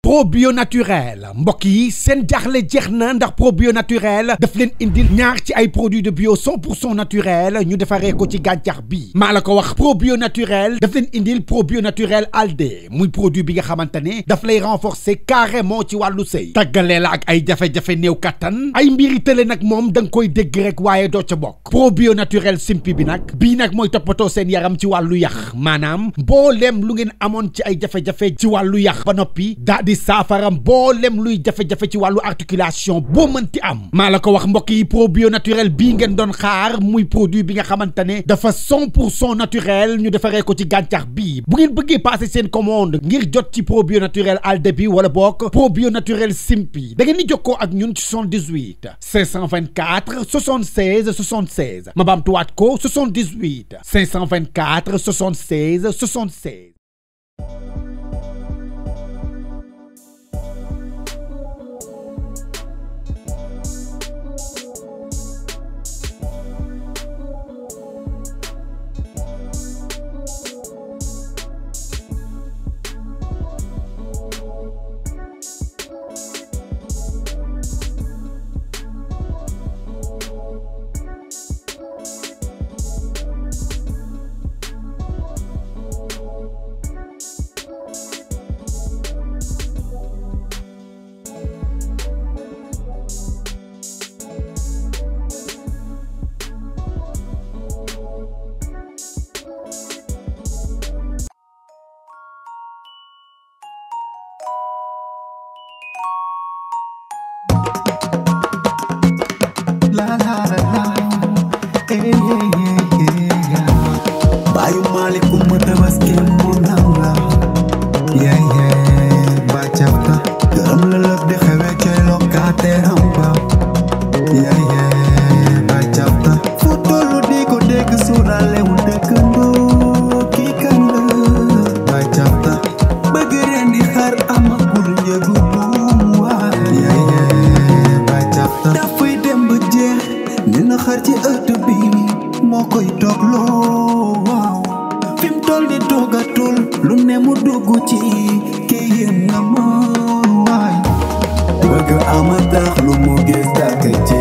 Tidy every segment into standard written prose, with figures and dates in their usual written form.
probio naturel mbokk yi seen jaaxle jeex na ndax probio naturel daf leen indil ñaar ci ay produits de bio 100% naturel ñu defaree ko ci gàncax bi maa la ko wax probio naturel daf leen indil probio naturel alde muy produit bi nga xamante ne daf lay renforcer carrément ci wàllu sëy tàggalee la ak ay jafe-jafe néew kattan ay mbiri tële nag moom da nga koy dégg rek waaye doo ca bokk probio naturel simpi bi nag bii nag mooy toppatoo seen yaram ci wàllu yax maanaam mbooleem lu ngeen amoon ci ay jafe-jafe ci wàllu yax ba noppi daa di saafara mboolem luy jafe-jafe ci wàllu articulation boo mënti am maa la ko wax mbokk yi probio naturel bii ngeen doon xaar muy produit bi nga xamante ne dafa 100% naturel ñu defaree ko ci gàncax bi bu ngeen bëggee passer seen commande ngir jot ci probio naturel alde bi wala bokk probio naturel simpi da ngeen di jokkoo ak ñun ci 78 524 76 76 ma baamtuwaat ko 78 524 76 76. Bayu malikum mutawassil munawla bacapta gërëm la lëf di xewe cay locataire am ba bacapta fu tollu di ko dégg suurale wu dëkkandoo kii kan la bacapta bëgg reen di xar amagul njëgu buum waa bacapta dafay dem ba jeex dina xar ci ëtt bi moo koy toogloo waaw fi mu toll di toogatul lu ne mu dugg ci kii yéen nga ma waay bëgg ama tax lu mu gis dàkk ci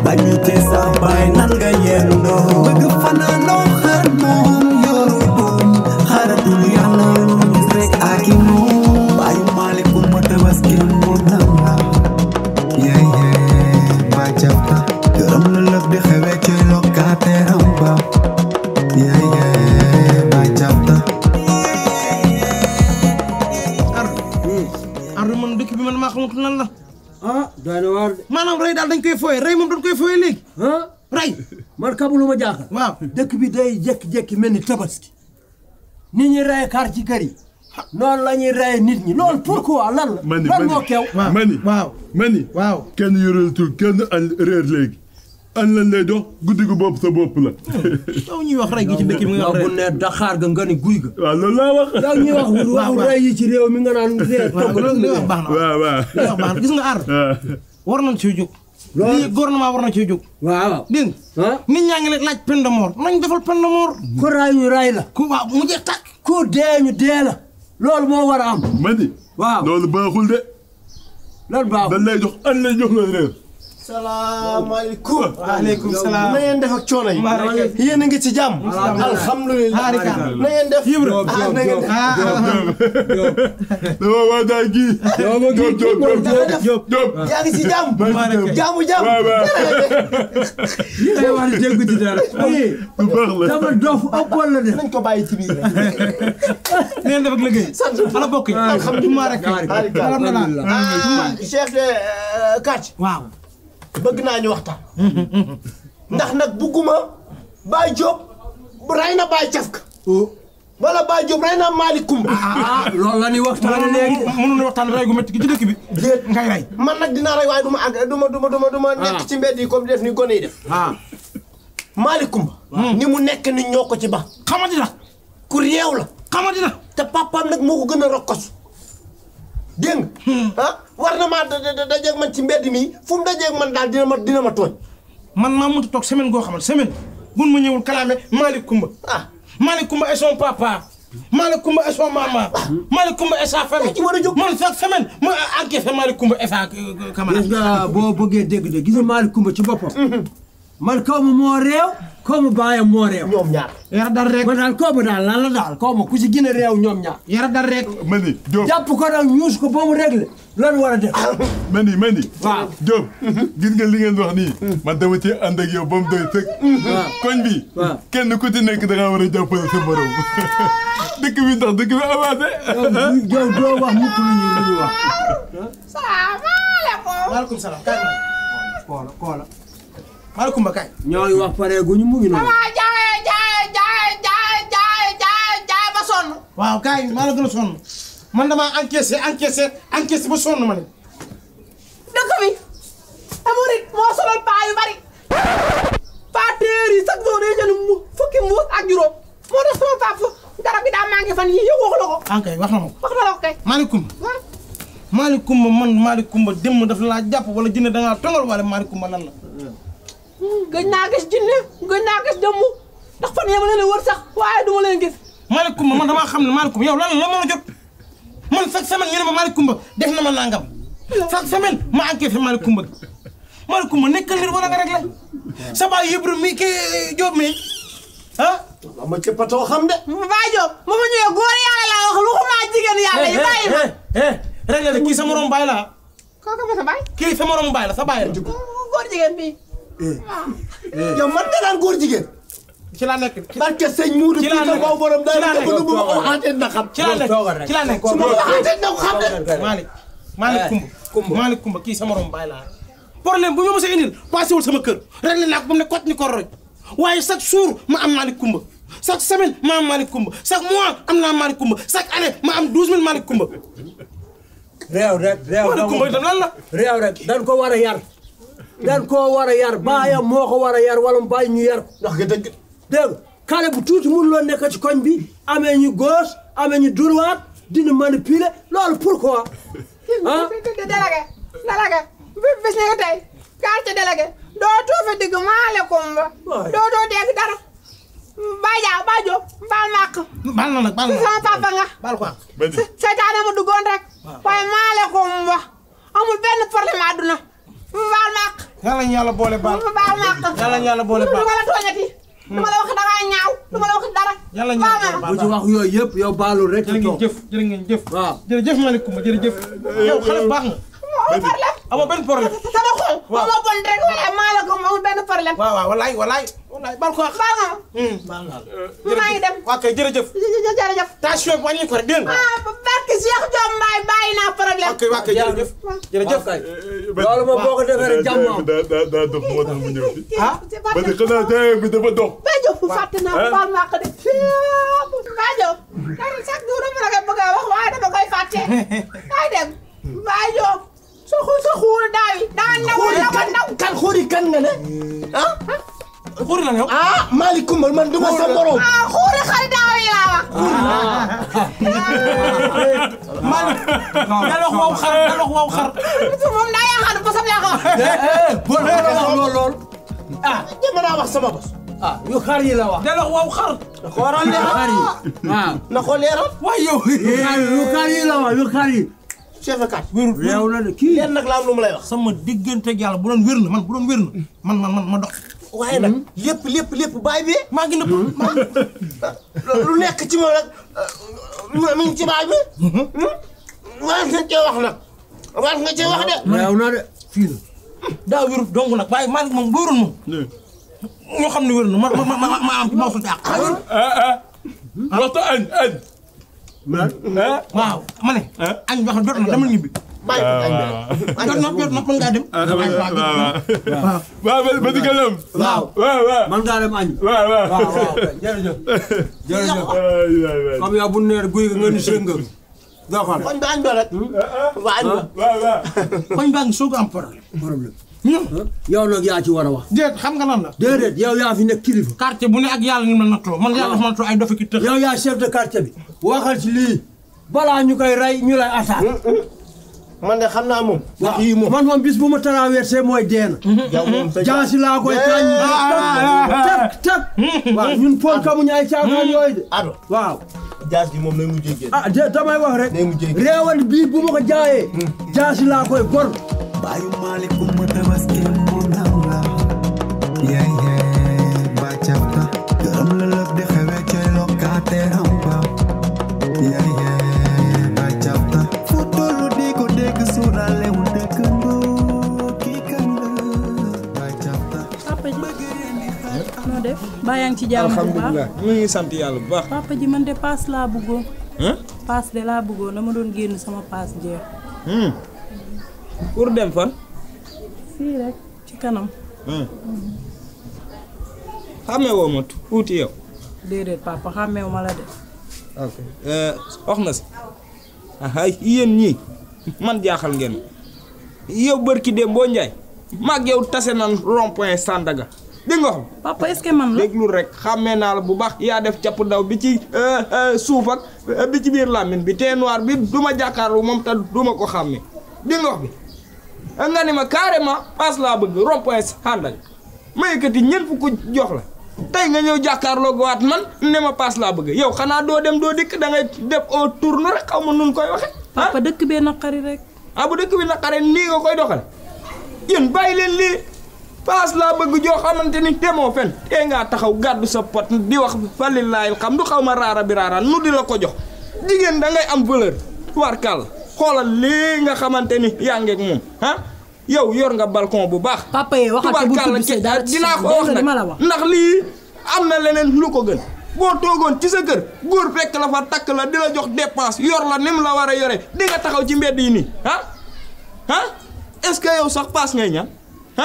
bañu ci sa baay nan nga yendoo bëgg fanaanoo xar moom yoru doom xaratul yàlla lu gis rek ak i moom bàyyu maalikum ma tabaski mu nam la bàccapta gërëm la lëf di xewe ci locataire am ba bàccapta ar man dëkk bi man maa xamut lan la doy na waar maanaam rey daal dañ koy fooye rey moom dañ koy fooye léegi rey man kabu lu ma jaaxal waaw dëkk bi day jékki-jékki mel ni tabaski nit ñi rey xar ci kër yi noonu la ñuy rey nit ñi loolu pourquoi lan la lan moo kew mani waaw kenn yoreetul kenn añ réer léegi añ lañ lay jox guddi gu bopp sa bopp la yow ñuy wax rey gi ci dëkk bi nga wax bu ne daxaar ga nga ni guy ga waaw loolu laa wax yow ñuy wax waxu rey yi ci réew mi nga naan loolu li wax baax na waaw li wax baax na gis nga ar war nañ ci jóg lii gouvernement war na ci jóg waaw dégg nga nit ñaa ngi leen laaj peine de mort nañ defal peine de mort ku ray ñu ray la ku waaw mu jeex tàkk ku dee ñu dee la loolu moo war a am mani waaw loolu baaxul de loolu baaxul dañ lay jox añ lay jox la réer salaamaaleykum. waaleykum salaam. na ngeen def ak coono yi. yéen a ngi ci jàmm. alhamdulilah. na ngeen def. na ngeen def. dama waa daal kii. Diop. yaa ngi ci jàmm. jàmm. day wax ne dégg ci dara. bu baax la dama dof ak wala de. nañ ko bàyyi ci biir. ngeen def ak liggéey. sant ala bokk yi. alhamdulilah rek. chef de quartier. waaw. bëgg naa ñu waxtaan. ndax nag bugguma Baye Diop rey na Baye Cafka. wala Baye Diop rey na Malick Coumba. loolu la ñuy waxtaanee léegi. mënuñu waxtaan rey gu métti gi ci dëkk bi. déet ngay rey. man nag dinaa rey waaye du ma àgg du ma nekk ci mbedd yi comme def ni gone yi def. Malick Coumba. ni mu nekk ni ñoo ko ci ba. xamadi la. ku réew la. xamadi la. te papaam nag moo ko gën a rokkosu. dégg nga war na maa dajeeg man ci mbedd mi fu mu dajeeg man daal dina ma tooñ. man maa mënut a toog semaine goo xamante semaine buñ ma ñëwul kalaame Malick Coumba. Malick Coumba et son papa. Malick Coumba et son maman. Malick Coumba et sa famille. man chaque semaine ma encaissé Malick Coumba et sa camarade. gis nga boo bëggee dégg de gis nga Malick Coumba ci boppam. man kaw ma moo réew kaw ma bàyyam moo réew. ñoom ñaar. yara dal rek. man daal kaw ma daal lan la daal kaw ma ku si gën a réew ñoom ñaar. yara dal rek. Mani Diop jàpp ko nag ñuus ko ba mu réglé loolu war a def. Mani waaw Diop gis nga li ngeen wax nii man dama ci ànd ak yow ba mu doy sëkk koñ bi kenn ku ci nekk da ngaa war a jàppale sa borom dëkk bi ndax dëkk bi avancé yow doo wax mukk lu ñu wax. salaamaaleykum. maaleykum salaam. kay koola. Malick Coumba kay. ñoo ngi wax pare gu ñu mu ngi noonu. jaay ba sonn. waaw kay maa la gën a sonn man damaa encaissé ba sonn ma ne. dëkk bi amurit moo sonal paa yu bari. paa téer yi chaque jour day jënd fukki mbuus ak juróom moo tax sama papa dara bi daa manqué fan yii yow waxu la ko. kay wax na ma ko. wax na la ko kay. Malick Coumba. Malick Coumba démb daf laa jàpp wala jinne da ngaa tongal wala Malick Coumba lan la. gëj naa gis jinne gëj naa gis jëmm ndax fan yii ma leen wër sax waaye du ma leen gis. Malick Coumba man damaa xam ne Malick Coumba yow lan la moo la jot man chaque semaine ñu ne ma Malick Coumba def na ma nangam chaque semaine ma enquête Malick Coumba nekkal nit wala nga réglé sa baay yëpp mi kii Diop mi ah. ma cëppatoo xam de. Baye Diop ma ma ñëwee góor yàlla laa wax waxuma jigéen yàlla yi bàyyi ma. réglé de kii sa morom baay la kooku ma sa baay. kii sa morom baay la sa baay la. góor jigéen bii. yow man nga naan góor jigéen. ci laa nekk barke sëñ Muudu ci laa nekk borom day nekk bu ma waxaatee na xam. ci laa nekk su ma waxaatee na ko xam de. Malick Coumba kii sa morom baay la problème bu ñu mos a indil passé wul sama kër réglé naa ko ba mu ne kot ni ko roj waaye chaque jour ma am Malick Coumba chaque semaine ma am Malick Coumba chaque mois am naa Malick Coumba chaque année ma am 12000 Malick Coumba. réew rek Malick Coumba itam lan la. réew rek dañ ko war a yar. dañ koo war a yar baayam moo ko war a yar wala mu bàyyi ñu yar ko. ndax nga dëgg. dégg nga xale bu tuuti mënuloo nekk ci koñ bi amee ñu gauche amee ñu droite dina manipuler loolu pourquoi. délégué bis nga tey quartier délégué dootoo fi digg Malick Coumba dootoo dégg dara Baye Diop baal ma àq. baal na nag baal na sama papa nga. baal ko àq. seytaane ma duggoon rek. waaye Malick Coumba amul benn problème àdduna baal ma àq. yàlla ñu yàlla boole baal. baal ma àq. yàlla ñu yàlla boole baal. du ma la tooñati. du ma la wax dara ñaaw du ma la wax dara. yàlla ñu yàlla boole baal bu ci wax yooyu yëpp yow baalul rek. jërë ngeen jëf. waaw jërëjëf Malick Coumba jërëjëf. yow xale baax nga. amul problème. amoo benn problème. sama xol. waaw moo bon rek waaye Malick Coumba amul benn problème. waaw walaay baal ko àq. baal nga ma. baal naa la. maa ngi dem. waa kay jërëjëf. jërëjëf. tension bi wàññi ko rek dégg nga. barke Cheikh Diop Mbaye bàyyi naa problème. waa kay jërëjëf. jërëjëf kay. loolu moom boo ko defee rek jàmm am. daa dox moo tax mu ñëw fi. ah. parce que xanaa jaay bi dafa dox. Baye Diop fàtte naa baal maa ko de. Baye Diop. dara chaque jour dama la koy bëgg a wax waaye dama koy fàtte. kaay dem. Baye Diop. sa xuur daaw yi. daa ndaw. kan xuuri kan nga ne. ah. xuuri la yow. Malick Coumba man du ma sa morom. xuuri xar daaw yi laa wax. Malick. dal wax waaw xar. moom daa yaakaar ba sam yaakaar. lool. jëmm naa wax sama bos. yu xar yi la wax. dal wax waaw xar. na ko waral leeral. waaw. na ko leeral. waaye yow. yu xar yi la wax yu xar yi. chef de quartier. wérul réew la de kii. leen nag laa am lu mu lay wax. sama diggante ak yàlla bu doon wér na man ma dox. waaye nag lépp baay bi. maa ngi nëpp. lu nekk ci moom rek mi ngi ci baay bi. war nga cee wax nag. war nga cee wax de. réew na de fii la. daa wérul donc nag waaye Malick moom bu wérul moom. ñoo xam ne wér na ma am ci mawsul te àq. waxtu añ. waaw ma ne. añ wax jot na dama ñibbi. bàyyi ko añ bi jot na mën ngaa dem. waaw ba di gëlëm. waaw man ngaa dem añ. waaw jërëjëf. comme yow bu ne guy nga ni sëng nga. doxal. koñ bi añ ba rek. waa añ ba. koñ baa ngi soog a am problème. yow nag yaa ci war a wax. déet xam nga lan la. déedéet yow yaa fi nekk kilifa. quartier bu ne ak yàlla ni ma nattoo man yàlla dafa ma nattoo ay dofi ki tëx. yow yaa chef de quartier bi. waxal ci lii. balaa ñu koy rey ñu lay attaque. man de xam naa moom. wax yii moom man moom bis bu ma traversé mooy deen. yow moom sa jaasi laa koy kañ. tak. waaw ñun Paul kamuñu ay caakaan yooyu de. ado waaw. jaas gi moom lay mujjee génn. ah damay wax rek. day mujjee génn réewal bii bu ma ko jaayee. jaas laa koy gor. Bayu malikum matabaski monala. Ba chapta. Gam la lëf di xewe ci locataire am ba. Ba chapta. Futolu di ko dégg suurale wu dëkkandoo kii kan la. Ba chapta. Papa ji noo def baa yaa ngi ci jàmm bu baax alhamdulilah ñu ngi sant yàlla bu baax. papa ji man de paas laa bëggoon. paas de laa bëggoon dama doon génn sama paas jeex. pour dem fan. fii rek ci kanam. xamee woo ma tuuti yow. déedéet papa xàmmeewu ma la de. ok wax na si ay yéen ñii man jaaxal ngeen yow bërki dem boo njaay maag yow tase nan rond-point Sandaga dégg nga wax papa est-ce que man la déglu rek xàmmee naa la bu baax yaa def capp daw bi ci suuf ak bi ci biir làmmiñ bi tee noir bi du ma jàkkaarlu moom te du ma ko xàmmee dégg nga wax bi nga ni ma carrément paas laa bëgg rond-point Sandaga ma yëkkati ñeent fukk jox la tey nga ñëw jàkkaarloo waat man ne ma paas laa bëgg yow xanaa doo dem doo dikk da ngay def au tourne rek xaw ma nun koy waxe papa dëkk bee naqari rek. bu dëkk bi naqari nii nga koy doxal yéen bàyyi leen lii paas laa bëgg joo xamante ni demoo fen tee ngaa taxaw gàddu sa pot di wax falilaayi xam du xaw ma raara bi raara nu di la ko jox jigéen da ngay am valeur warkal xoolal lii nga xamante ni yaa ngeeg moom yow yor nga balcon bu baax. papa yee waxal bu tudd si dara dinaa ko wax nag ndax lii am na leneen lu ko gën boo toogoon ci sa kër góor fekk la fa takk la di la jox dépense yor la ni mu la war a yore di nga taxaw ci mbedd yi nii est-ce que yow sax paas ngay ñaan.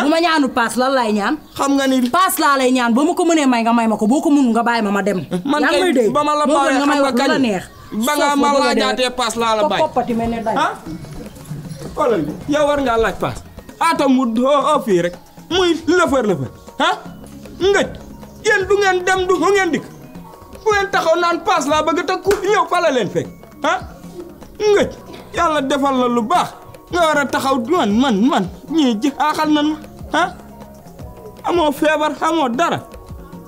bu ma ñaanu paas lan lay ñaan. xam nga ni paas laa lay ñaan ba ma ko mënee may nga may ma ko boo ko mënul nga bàyyi ma dem. man kay ba ma la bawee xam nga kañ ba nga ma laajaatee paas laa la bàyyi. koppati mel ne day. xoolal yow war ngaa laaj paas. atam mu fii rek muy lëfër ngëj yéen du ngeen dem du ngeen dikk bu ngeen taxaw naan paas laa bëgg te ku ñëw fa la leen fekk ngëj yàlla defal la lu baax nga war a taxaw man ñii jaaxal nan ma amoo feebar amoo dara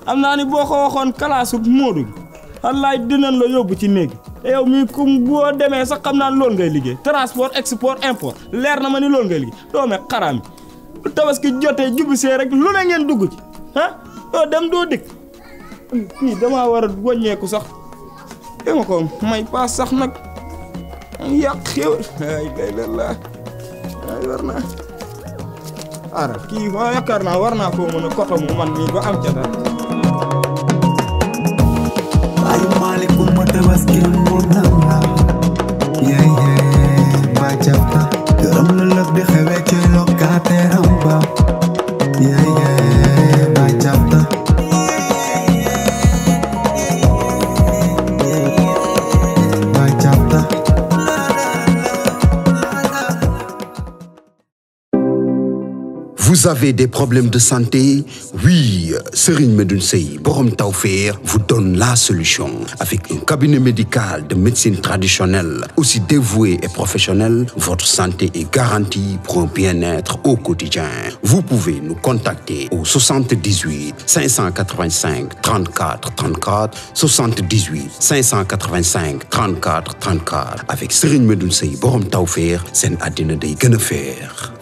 am naa ni boo ko waxoon kalaasu Moodu wallaay dinañ la yóbbu ci néegi te yow mii kum boo demee sax xam naa loolu ngay liggéey transport export import leer na ma ni loolu ngay liggéey doome xaraam yi tabaski jotee jubisee rek lu ne ngeen dugg ci doo dem doo dikk kii damaa war a wàññeeku sax dama ko may paas sax nag yàq xew ay la ay war naa ara kii yaakaar naa war naa koo mën a koto mu man nii ba am ca dara Bayu malikum matabaski monala. Ba chapta. Gam la lëf di xewe ci locataire am ba. Ba chapta. Ba chapta. Vous avez des problèmes de santé? Oui, Serigne Medoune Sey Borom Tawfekh vous donne la solution. Avec un cabinet médical de médecine traditionnelle, aussi dévoué et professionnel, votre santé est garantie pour un bien-être au quotidien. Vous pouvez nous contacter au 78 585 34 34, 78 585 34 34. Avec Serigne Medoune Sey Borom Tawfekh, seen àddina day gën a feex.